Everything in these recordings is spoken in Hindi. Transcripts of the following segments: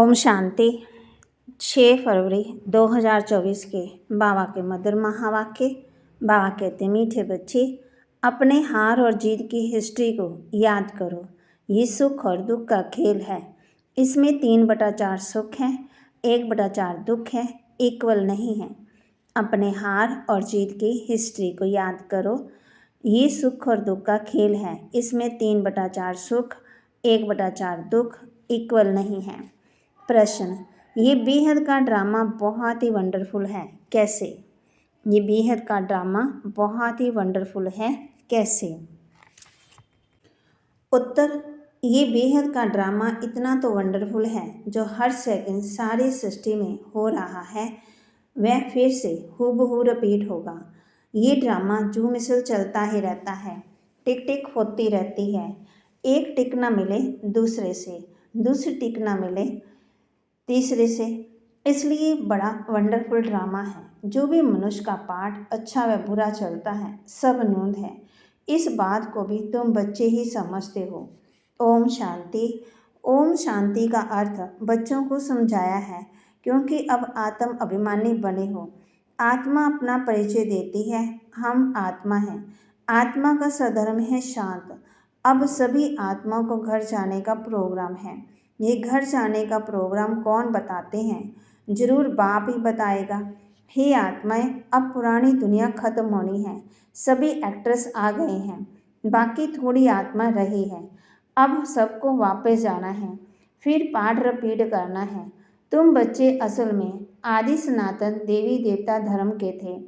ओम शांति। 6 फरवरी 2024 के बाबा के मधुर महावाक्य। बाबा कहते मीठे बच्चे, अपने हार और जीत की हिस्ट्री को याद करो। ये सुख और दुख का खेल है। इसमें 3/4 सुख है, 1/4 दुख है, इक्वल नहीं है। अपने हार और जीत की हिस्ट्री को याद करो। ये सुख और दुख का खेल है। इसमें 3/4 सुख, 1/4 दुख, इक्वल नहीं है। प्रश्न, ये बेहद का ड्रामा बहुत ही वंडरफुल है, कैसे? ये बेहद का ड्रामा बहुत ही वंडरफुल है, कैसे? उत्तर, ये बेहद का ड्रामा इतना तो वंडरफुल है जो हर सेकंड सारी सृष्टि में हो रहा है वह फिर से हूबहू रिपीट होगा। ये ड्रामा जो मिसल चलता ही रहता है, टिक टिक होती रहती है। एक टिक ना मिले दूसरे से, दूसरी टिक ना मिले तीसरे से, इसलिए बड़ा वंडरफुल ड्रामा है। जो भी मनुष्य का पार्ट अच्छा व बुरा चलता है सब नूंद है। इस बात को भी तुम बच्चे ही समझते हो। ओम शांति। ओम शांति का अर्थ बच्चों को समझाया है क्योंकि अब आत्म अभिमानी बने हो। आत्मा अपना परिचय देती है, हम आत्मा हैं। आत्मा का सधर्म है शांत। अब सभी आत्माओं को घर जाने का प्रोग्राम है। ये घर जाने का प्रोग्राम कौन बताते हैं? जरूर बाप ही बताएगा। हे आत्माएं, अब पुरानी दुनिया खत्म होनी है। सभी एक्ट्रेस आ गए हैं, बाकी थोड़ी आत्मा रही है। अब सबको वापस जाना है, फिर पाठ रिपीट करना है। तुम बच्चे असल में आदि सनातन देवी देवता धर्म के थे।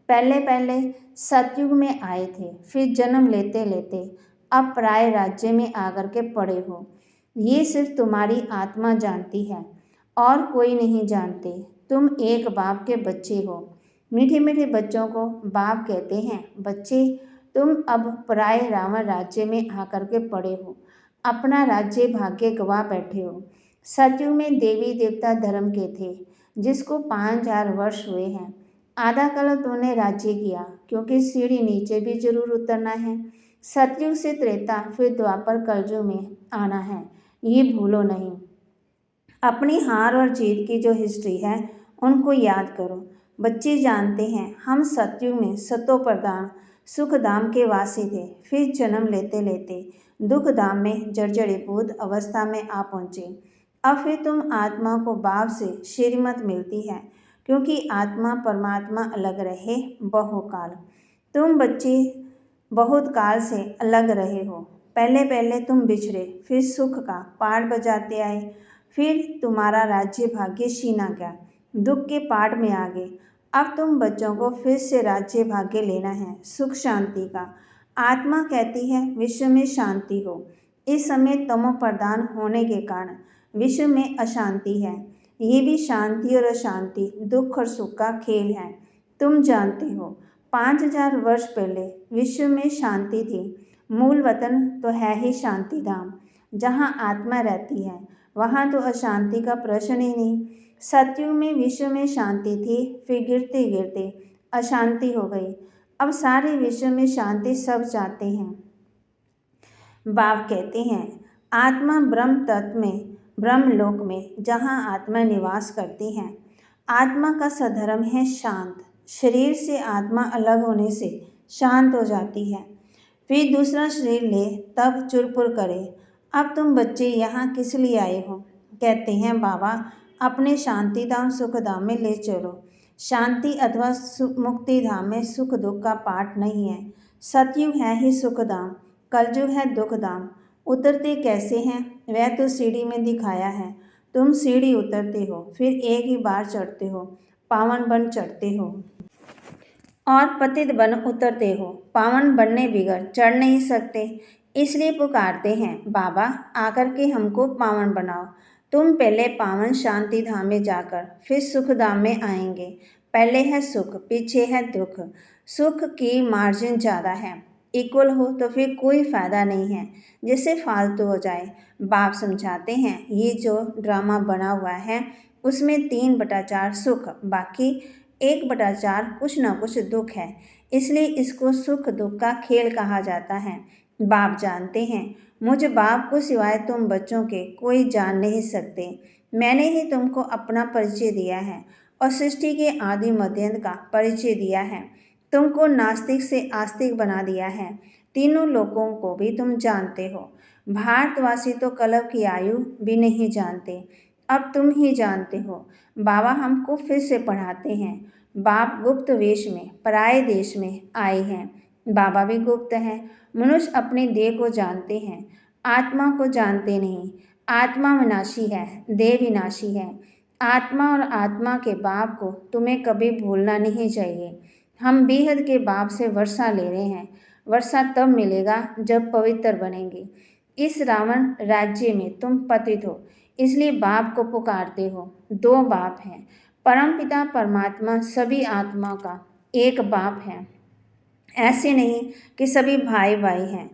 पहले पहले सतयुग में आए थे, फिर जन्म लेते लेते अब पराये राज्य में आकर के पड़े हो। ये सिर्फ तुम्हारी आत्मा जानती है और कोई नहीं जानते। तुम एक बाप के बच्चे हो। मीठे मीठे बच्चों को बाप कहते हैं। बच्चे, तुम अब पराये रावण राज्य में आकर के पड़े हो, अपना राज्य भाग्य गवा बैठे हो। सतयुग में देवी देवता धर्म के थे जिसको 5000 वर्ष हुए हैं। आधा कल तूने राज्य किया क्योंकि सीढ़ी नीचे भी जरूर उतरना है। सतयुग से त्रेता फिर द्वापर कलयुग में आना है, ये भूलो नहीं। अपनी हार और जीत की जो हिस्ट्री है उनको याद करो। बच्चे जानते हैं हम सतयुग में सतो प्रधान सुख धाम के वासी थे, फिर जन्म लेते लेते दुख धाम में जर्जरीभूत अवस्था में आ पहुँचे। अब फिर तुम आत्मा को बाप से श्रीमत मिलती है क्योंकि आत्मा परमात्मा अलग रहे बहुकाल। तुम बच्चे बहुत काल से अलग रहे हो। पहले पहले तुम बिछड़े, फिर सुख का पाठ बजाते आए, फिर तुम्हारा राज्य भाग्य छीना गया, दुख के पाठ में आ गए। अब तुम बच्चों को फिर से राज्य भाग्य लेना है, सुख शांति का। आत्मा कहती है विश्व में शांति हो। इस समय तमो प्रधान होने के कारण विश्व में अशांति है। ये भी शांति और अशांति, दुख और सुख का खेल है। तुम जानते हो 5000 वर्ष पहले विश्व में शांति थी। मूल वतन तो है ही शांति धाम। जहाँ आत्मा रहती है वहाँ तो अशांति का प्रश्न ही नहीं। सतयुग में विश्व में शांति थी, फिर गिरते गिरते अशांति हो गई। अब सारे विश्व में शांति सब चाहते हैं। बाप कहते हैं आत्मा ब्रह्म तत्व में, ब्रह्मलोक में जहाँ आत्मा निवास करती है। आत्मा का सधर्म है शांत। शरीर से आत्मा अलग होने से शांत हो जाती है, फिर दूसरा शरीर ले तब चुरपुर करे। अब तुम बच्चे यहाँ किस लिए आए हो? कहते हैं बाबा अपने शांति धाम सुख धाम में ले चलो। शांति अथवा मुक्ति धाम में सुख दुख का पाठ नहीं है। सतयुग है ही सुख धाम, कलयुग है दुख धाम। उतरते कैसे हैं वह तो सीढ़ी में दिखाया है। तुम सीढ़ी उतरते हो, फिर एक ही बार चढ़ते हो, पावन बन चढ़ते हो और पतित बन उतरते हो। पावन बनने बिगड़ चढ़ नहीं सकते, इसलिए पुकारते हैं बाबा आकर के हमको पावन बनाओ। तुम पहले पावन शांति धाम में जाकर फिर सुख धाम में आएंगे। पहले है सुख, पीछे है दुख। सुख की मार्जिन ज़्यादा है, इक्वल हो तो फिर कोई फ़ायदा नहीं है, जिससे फालतू हो जाए। बाप समझाते हैं ये जो ड्रामा बना हुआ है उसमें 3/4 सुख, बाकी 1/4 कुछ न कुछ दुख है, इसलिए इसको सुख दुख का खेल कहा जाता है। बाप जानते हैं मुझ बाप को सिवाय तुम बच्चों के कोई जान नहीं सकते। मैंने ही तुमको अपना परिचय दिया है और सृष्टि के आदि मध्यांत का परिचय दिया है। तुमको नास्तिक से आस्तिक बना दिया है। तीनों लोगों को भी तुम जानते हो। भारतवासी तो कल्प की आयु भी नहीं जानते, अब तुम ही जानते हो। बाबा हमको फिर से पढ़ाते हैं। बाप गुप्त वेश में पराये देश में आए हैं। बाबा भी गुप्त हैं। मनुष्य अपने देह को जानते हैं, आत्मा को जानते नहीं। आत्मा विनाशी है, देह विनाशी है। आत्मा और आत्मा के बाप को तुम्हें कभी भूलना नहीं चाहिए। हम बेहद के बाप से वर्षा ले रहे हैं। वर्षा तब मिलेगा जब पवित्र बनेंगे। इस रावण राज्य में तुम पतित हो, इसलिए बाप को पुकारते हो। दो बाप हैं, परमपिता परमात्मा सभी आत्मा का एक बाप है। ऐसे नहीं कि सभी भाई भाई हैं।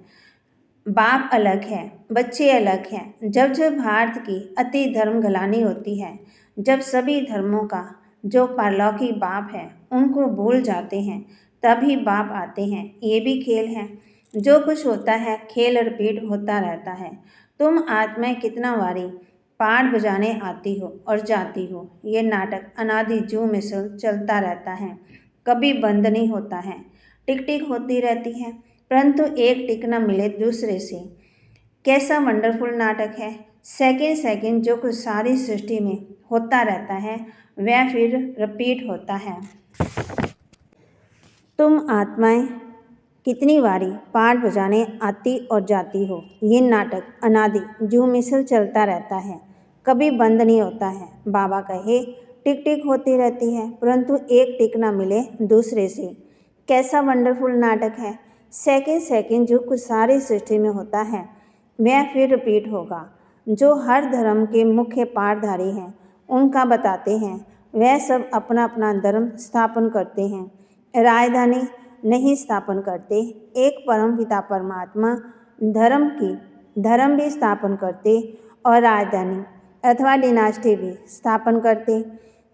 बाप अलग है, बच्चे अलग हैं। जब जब भारत की अति धर्म घलानी होती है, जब सभी धर्मों का जो पारलौकिक बाप है उनको भूल जाते हैं, तभी बाप आते हैं। ये भी खेल है। जो कुछ होता है खेल रिपीट होता रहता है। तुम आत्माएं कितना बारी पाठ बजाने आती हो और जाती हो। ये नाटक अनादि जू में से चलता रहता है, कभी बंद नहीं होता है। टिक टिक होती रहती है, परंतु एक टिक न मिले दूसरे से। कैसा वंडरफुल नाटक है। सेकंड सेकंड जो कुछ सारी सृष्टि में होता रहता है वह फिर रिपीट होता है। तुम आत्माएं कितनी बारी पाठ बजाने आती और जाती हो। ये नाटक अनादि जू मिसल चलता रहता है, कभी बंद नहीं होता है। बाबा कहे टिक टिक होती रहती है, परंतु एक टिक ना मिले दूसरे से। कैसा वंडरफुल नाटक है। सेकंड सेकंड जो कुछ सारी सृष्टि में होता है वह फिर रिपीट होगा। जो हर धर्म के मुख्य पाठधारी हैं उनका बताते हैं, वह सब अपना अपना धर्म स्थापन करते हैं, राजधानी नहीं स्थापन करते। एक परम पिता परमात्मा धर्म भी स्थापन करते और राजधानी अथवा डिनास्टी भी स्थापन करते।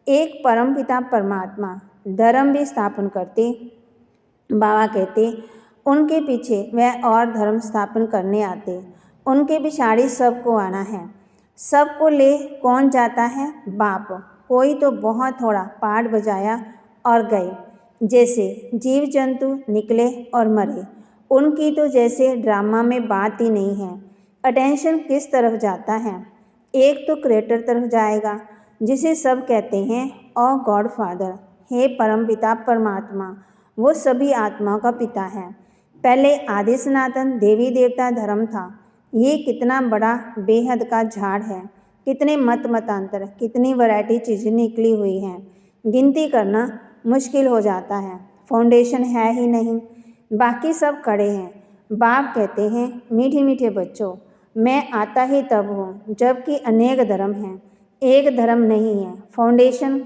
एक परम पिता परमात्मा धर्म भी स्थापन करते। बाबा कहते उनके पीछे वह और धर्म स्थापन करने आते। उनके पिछाड़ी सबको आना है। सबको ले कौन जाता है? बाप। कोई तो बहुत थोड़ा पाठ बजाया और गए, जैसे जीव जंतु निकले और मरे। उनकी तो जैसे ड्रामा में बात ही नहीं है। अटेंशन किस तरफ जाता है? एक तो क्रिएटर तरफ जाएगा, जिसे सब कहते हैं ओ गॉड फादर, हे परमपिता परमात्मा। वो सभी आत्माओं का पिता है। पहले आदि सनातन देवी देवता धर्म था। ये कितना बड़ा बेहद का झाड़ है। कितने मतांतर, कितनी वैरायटी चीज़ें निकली हुई हैं, गिनती करना मुश्किल हो जाता है। फाउंडेशन है ही नहीं, बाकी सब खड़े हैं। बाप कहते हैं मीठे मीठे बच्चों, मैं आता ही तब हूँ जबकि अनेक धर्म हैं, एक धर्म नहीं है। फाउंडेशन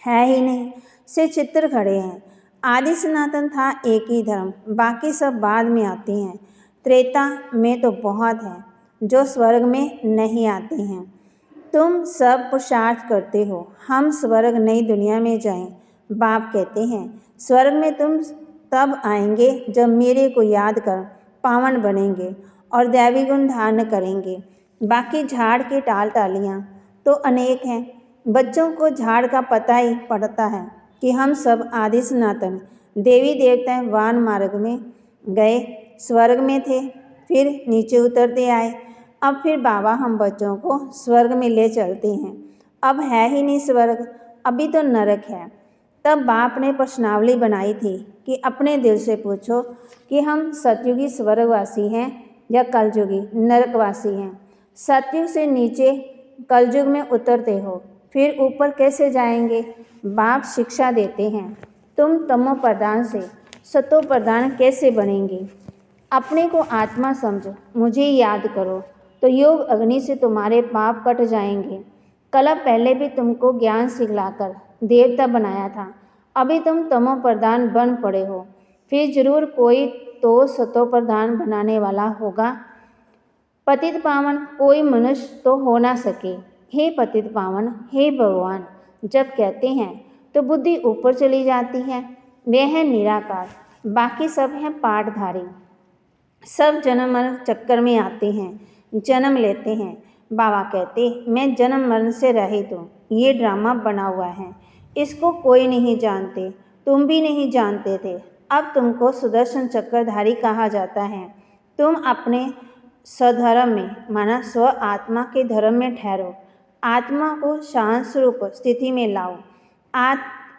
है ही नहीं, से चित्र खड़े हैं। आदि सनातन था एक ही धर्म, बाकी सब बाद में आते हैं। त्रेता में तो बहुत हैं जो स्वर्ग में नहीं आते हैं। तुम सब पुरुषार्थ करते हो हम स्वर्ग नई दुनिया में जाएं। बाप कहते हैं स्वर्ग में तुम तब आएंगे जब मेरे को याद कर पावन बनेंगे और दैवी गुण धारण करेंगे। बाकी झाड़ के टाल टालियाँ तो अनेक हैं। बच्चों को झाड़ का पता ही पड़ता है कि हम सब आदि सनातन देवी देवता वान मार्ग में गए, स्वर्ग में थे, फिर नीचे उतरते आए। अब फिर बाबा हम बच्चों को स्वर्ग में ले चलते हैं। अब है ही नहीं स्वर्ग, अभी तो नरक है। तब बाप ने प्रश्नावली बनाई थी कि अपने दिल से पूछो कि हम सतयुगी स्वर्गवासी हैं या कलयुगी नरकवासी हैं। सतयुग से नीचे कलयुग में उतरते हो, फिर ऊपर कैसे जाएंगे? बाप शिक्षा देते हैं तुम तमो प्रधान से सतो प्रधान कैसे बनेंगे? अपने को आत्मा समझो, मुझे याद करो तो योग अग्नि से तुम्हारे पाप कट जाएंगे। कल पहले भी तुमको ज्ञान सिखलाकर देवता बनाया था, अभी तुम तमो प्रधान बन पड़े हो, फिर जरूर कोई तो सतो प्रधान बनाने वाला होगा। पतित पावन कोई मनुष्य तो हो ना सके। हे पतित पावन, हे भगवान जब कहते हैं तो बुद्धि ऊपर चली जाती है। वह है निराकार, बाकी सब हैं पाठधारी। सब जन्म मरण चक्कर में आते हैं, जन्म लेते हैं। बाबा कहते, मैं जन्म मरण से रहित हूँ। ये ड्रामा बना हुआ है, इसको कोई नहीं जानते, तुम भी नहीं जानते थे। अब तुमको सुदर्शन चक्रधारी कहा जाता है। तुम अपने स्वधर्म में, माना स्व आत्मा के धर्म में ठहरो। आत्मा को शांत स्वरूप स्थिति में लाओ।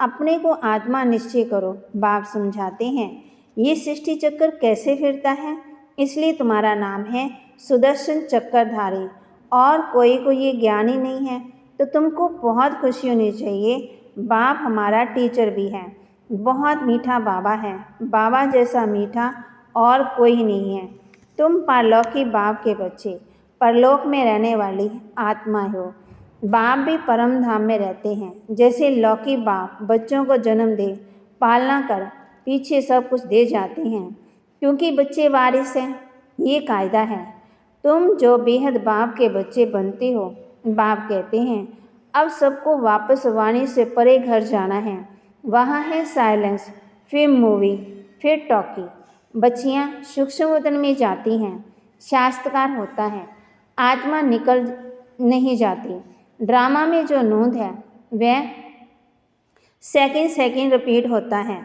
अपने को आत्मा निश्चय करो। बाप समझाते हैं, ये सृष्टि चक्र कैसे फिरता है, इसलिए तुम्हारा नाम है सुदर्शन चक्रधारी। और कोई को ये ज्ञान ही नहीं है तो तुमको बहुत खुशी होनी चाहिए। बाप हमारा टीचर भी है, बहुत मीठा बाबा है। बाबा जैसा मीठा और कोई नहीं है। तुम परलौकी बाप के बच्चे, परलोक में रहने वाली आत्मा हो। बाप भी परम धाम में रहते हैं। जैसे लौकी बाप बच्चों को जन्म दे, पालना कर, पीछे सब कुछ दे जाते हैं, क्योंकि बच्चे वारिस हैं। ये कायदा है। तुम जो बेहद बाप के बच्चे बनते हो, बाप कहते हैं अब सबको वापस वाणी से परे घर जाना है। वहाँ है साइलेंस, फिर मूवी, फिर टॉकी। बच्चियाँ सूक्ष्म वतन में जाती हैं, शास्त्रकार होता है, आत्मा निकल नहीं जाती। ड्रामा में जो नोंद है वह सेकंड सेकंड रिपीट होता है।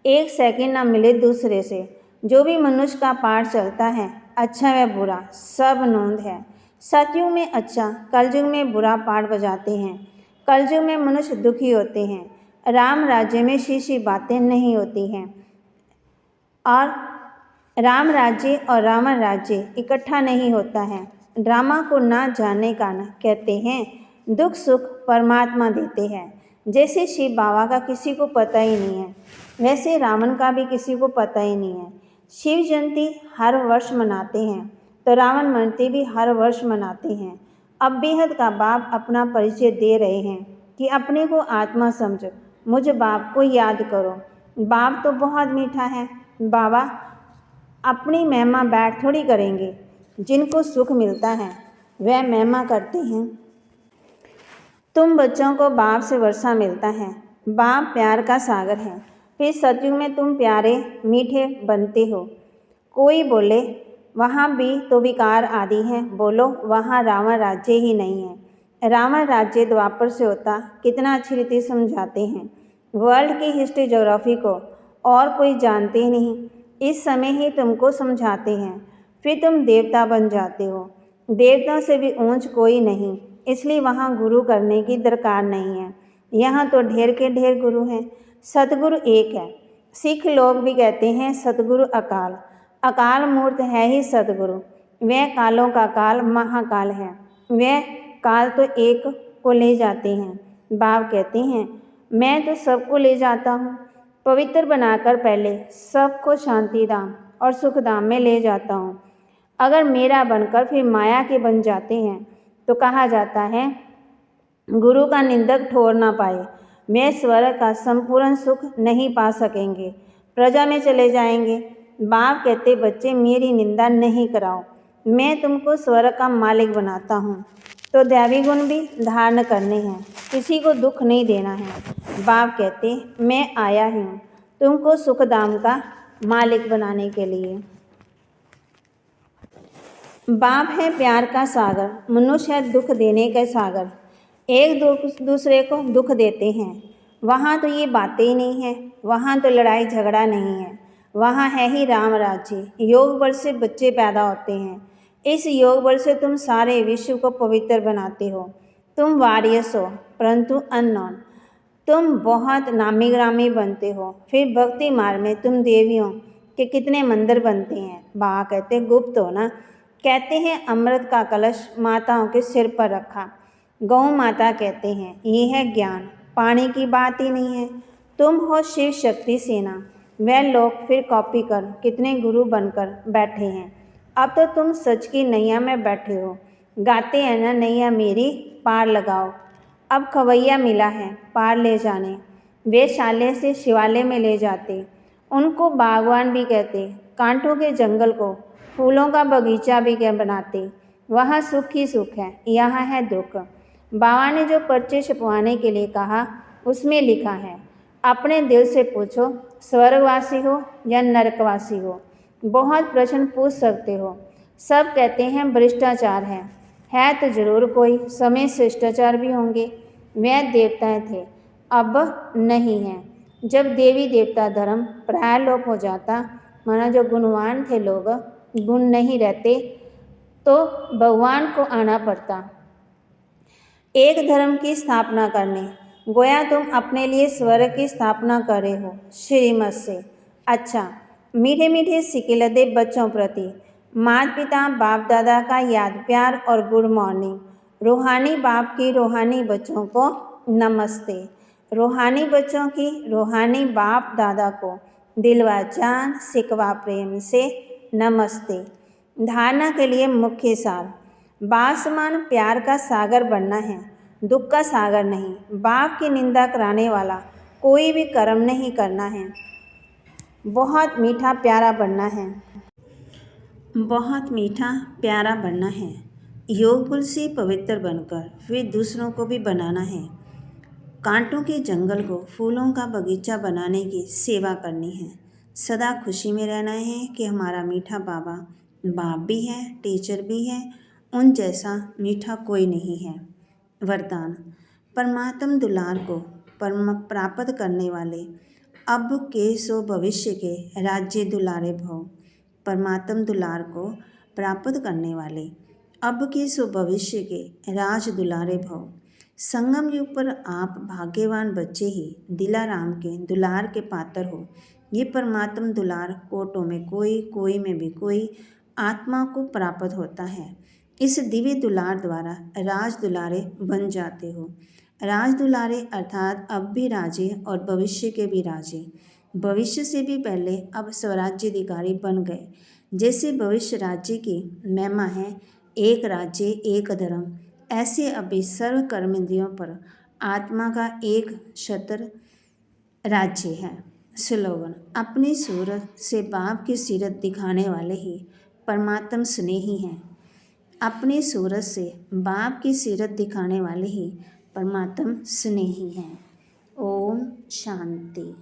एक सेकंड ना मिले दूसरे से। जो भी मनुष्य का पाठ चलता है, अच्छा व बुरा सब नोंद है। सतयुग में अच्छा, कलयुग में बुरा पाठ बजाते हैं। कलयुग में मनुष्य दुखी होते हैं। राम राज्य में शीशी बातें नहीं होती हैं। और राम राज्य और रावण राज्य इकट्ठा नहीं होता है। ड्रामा को ना जानने का न कहते हैं दुख सुख परमात्मा देते हैं। जैसे शिव बाबा का किसी को पता ही नहीं है, वैसे रावण का भी किसी को पता ही नहीं है। शिव जयंती हर वर्ष मनाते हैं तो रावण जयंती भी हर वर्ष मनाते हैं। अब बेहद का बाप अपना परिचय दे रहे हैं कि अपने को आत्मा समझो, मुझ बाप को याद करो। बाप तो बहुत मीठा है। बाबा अपनी महिमा बैठ थोड़ी करेंगे। जिनको सुख मिलता है वह महिमा करते हैं। तुम बच्चों को बाप से वर्षा मिलता है। बाप प्यार का सागर है। फिर सतयुग में तुम प्यारे मीठे बनते हो। कोई बोले वहाँ भी तो विकार आदि हैं, बोलो वहाँ रावण राज्य ही नहीं है। रावण राज्य द्वापर से होता, कितना अच्छी रीति समझाते हैं। वर्ल्ड की हिस्ट्री ज्योग्राफी को और कोई जानते ही नहीं, इस समय ही तुमको समझाते हैं। फिर तुम देवता बन जाते हो। देवताओं से भी ऊंच कोई नहीं, इसलिए वहाँ गुरु करने की दरकार नहीं है। यहाँ तो ढेर के ढेर गुरु हैं। सतगुरु एक है। सिख लोग भी कहते हैं सतगुरु अकाल। अकाल मूर्त है ही सतगुरु। वह कालों का काल महाकाल है। वह काल तो एक को ले जाते हैं। बाप कहते हैं मैं तो सबको ले जाता हूँ। पवित्र बनाकर पहले सबको शांति धाम और सुख धाम में ले जाता हूँ। अगर मेरा बनकर फिर माया के बन जाते हैं तो कहा जाता है गुरु का निंदक ठोर ना पाए। वे स्वर्ग का संपूर्ण सुख नहीं पा सकेंगे, प्रजा में चले जाएंगे। बाप कहते बच्चे मेरी निंदा नहीं कराओ, मैं तुमको स्वर्ग का मालिक बनाता हूँ। तो दैवी गुण भी धारण करने हैं, किसी को दुख नहीं देना है। बाप कहते मैं आया हूँ तुमको सुखधाम का मालिक बनाने के लिए। बाप है प्यार का सागर, मनुष्य है दुख देने का सागर। एक दूसरे को दुख देते हैं। वहाँ तो ये बातें ही नहीं है, वहाँ तो लड़ाई झगड़ा नहीं है। वहाँ है ही राम राज्य। योग बल से बच्चे पैदा होते हैं। इस योग बल से तुम सारे विश्व को पवित्र बनाते हो। तुम वारियस हो परंतु अननोन। तुम बहुत नामी ग्रामी बनते हो। फिर भक्ति मार्ग में तुम देवियों के कितने मंदिर बनते हैं। बाबा कहते गुप्त हो ना। कहते हैं अमृत का कलश माताओं के सिर पर रखा। गौ माता कहते हैं ये है ज्ञान, पानी की बात ही नहीं है। तुम हो शिव शक्ति सेना। वह लोग फिर कॉपी कर कितने गुरु बनकर बैठे हैं। अब तो तुम सच की नैया में बैठे हो। गाते हैं ना नैया मेरी पार लगाओ। अब खवैया मिला है पार ले जाने। वे शाले से शिवालय में ले जाते। उनको बागवान भी कहते। कांटों के जंगल को फूलों का बगीचा भी क्या बनाते। वहाँ सुख ही सुख है, यहाँ है दुख। बाबा ने जो पर्चे छपवाने के लिए कहा उसमें लिखा है अपने दिल से पूछो स्वर्गवासी हो या नरकवासी हो। बहुत प्रश्न पूछ सकते हो। सब कहते हैं भ्रष्टाचार है तो जरूर कोई समय शिष्टाचार भी होंगे। वह देवताएं थे, अब नहीं हैं। जब देवी देवता धर्म प्राय लोप हो जाता, माना जो गुणवान थे लोग गुण नहीं रहते, तो भगवान को आना पड़ता एक धर्म की स्थापना करने। गोया तुम अपने लिए स्वर्ग की स्थापना कर रहे हो श्रीमत से। अच्छा, मीठे मीठे सिक्के लदे बच्चों प्रति माता पिता बाप दादा का याद प्यार और गुड मॉर्निंग। रूहानी बाप की रूहानी बच्चों को नमस्ते। रूहानी बच्चों की रूहानी बाप दादा को दिलवा जान सिकवा प्रेम से नमस्ते। धारणा के लिए मुख्य सार। बासमान प्यार का सागर बनना है, दुख का सागर नहीं। बाप की निंदा कराने वाला कोई भी कर्म नहीं करना है। बहुत मीठा प्यारा बनना है, बहुत मीठा प्यारा बनना है। योग बल से पवित्र बनकर फिर दूसरों को भी बनाना है। कांटों के जंगल को फूलों का बगीचा बनाने की सेवा करनी है। सदा खुशी में रहना है कि हमारा मीठा बाबा बाप भी है, टीचर भी है, उन जैसा मीठा कोई नहीं है। वरदान। परमात्म दुलार को प्राप्त करने वाले अब के सो भविष्य के राज्य दुलारे भव। परमात्म दुलार को प्राप्त करने वाले अब के सो भविष्य के राज दुलारे भव। संगम युग पर आप भाग्यवान बच्चे ही दिलाराम के दुलार के पात्र हो। ये परमात्म दुलार कोटों में कोई, कोई में भी कोई आत्मा को प्राप्त होता है। इस दिव्य दुलार द्वारा राज दुलारे बन जाते हो। राज दुलारे अर्थात अब भी राजे और भविष्य के भी राजे। भविष्य से भी पहले अब स्वराज्याधिकारी बन गए। जैसे भविष्य राज्य की महिमा है, एक राज्य एक धर्म, ऐसे अभी सर्व कर्मेंद्रियों पर आत्मा का एक छत्र राज्य है। स्लोगन। अपनी सूरत से बाप की सीरत दिखाने वाले ही परमात्म स्नेही हैं। अपनी सूरत से बाप की सीरत दिखाने वाले ही परमात्म स्नेही हैं। ओम शांति।